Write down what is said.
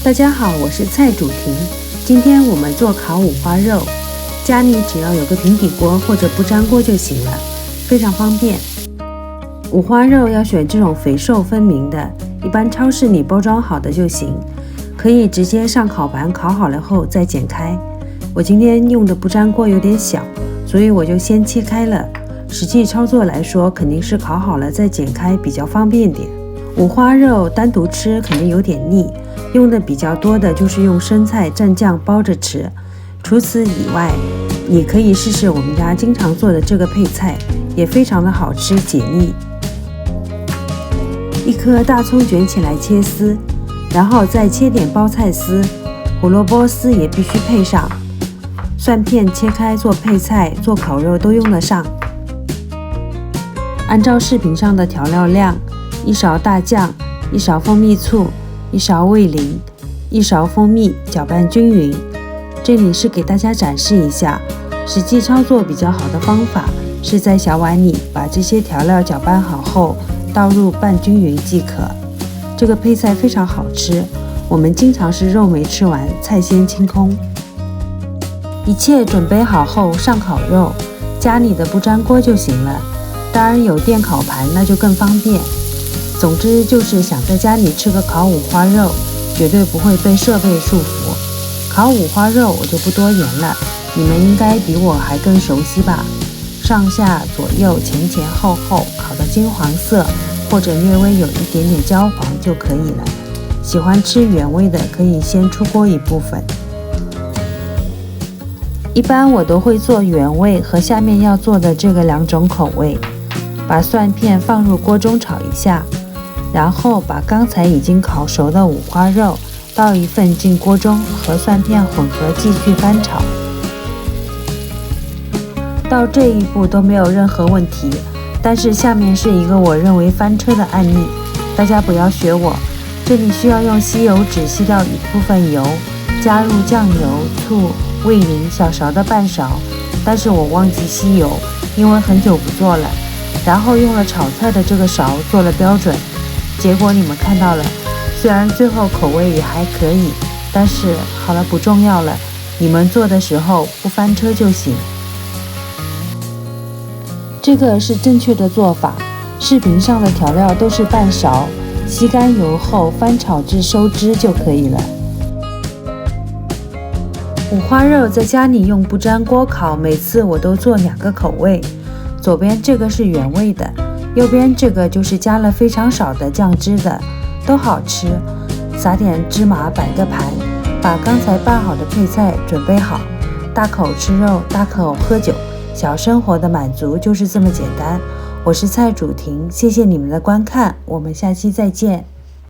大家好，我是蔡主婷。今天我们做烤五花肉，家里只要有个平底锅或者不粘锅就行了，非常方便。五花肉要选这种肥瘦分明的，一般超市里包装好的就行，可以直接上烤盘烤好了后再剪开。我今天用的不粘锅有点小，所以我就先切开了。实际操作来说，肯定是烤好了再剪开比较方便点。五花肉单独吃肯定有点腻，用的比较多的就是用生菜蘸酱包着吃。除此以外，你可以试试我们家经常做的这个配菜，也非常的好吃解腻。一颗大葱卷起来切丝，然后再切点包菜丝，胡萝卜丝也必须配上。蒜片切开做配菜、做烤肉都用得上。按照视频上的调料量，一勺大酱，一勺蜂蜜醋，一勺味淋，一勺蜂蜜，搅拌均匀。这里是给大家展示一下，实际操作比较好的方法是在小碗里把这些调料搅拌好后倒入拌均匀即可。这个配菜非常好吃，我们经常是肉没吃完，菜先清空。一切准备好后上烤肉，家里的不粘锅就行了。当然有电烤盘那就更方便。总之就是想在家里吃个烤五花肉，绝对不会被设备束缚。烤五花肉我就不多言了，你们应该比我还更熟悉吧。上下左右前前后后烤到金黄色，或者略微有一点点焦黄就可以了。喜欢吃原味的可以先出锅一部分。一般我都会做原味和下面要做的这个两种口味。把蒜片放入锅中炒一下，然后把刚才已经烤熟的五花肉倒一份进锅中，和蒜片混合继续翻炒。到这一步都没有任何问题，但是下面是一个我认为翻车的案例，大家不要学我。这里需要用吸油纸吸掉一部分油，加入酱油、醋、味淋小勺的半勺，但是我忘记吸油，因为很久不做了。然后用了炒菜的这个勺做了标准，结果你们看到了，虽然最后口味也还可以，但是好了，不重要了，你们做的时候不翻车就行。这个是正确的做法，视频上的调料都是半勺，吸干油后翻炒至收汁就可以了。五花肉在家里用不粘锅烤，每次我都做2个口味。左边这个是原味的，右边这个就是加了非常少的酱汁的，都好吃。撒点芝麻摆个盘，把刚才拌好的配菜准备好，大口吃肉，大口喝酒，小生活的满足就是这么简单。我是蔡主婷，谢谢你们的观看，我们下期再见。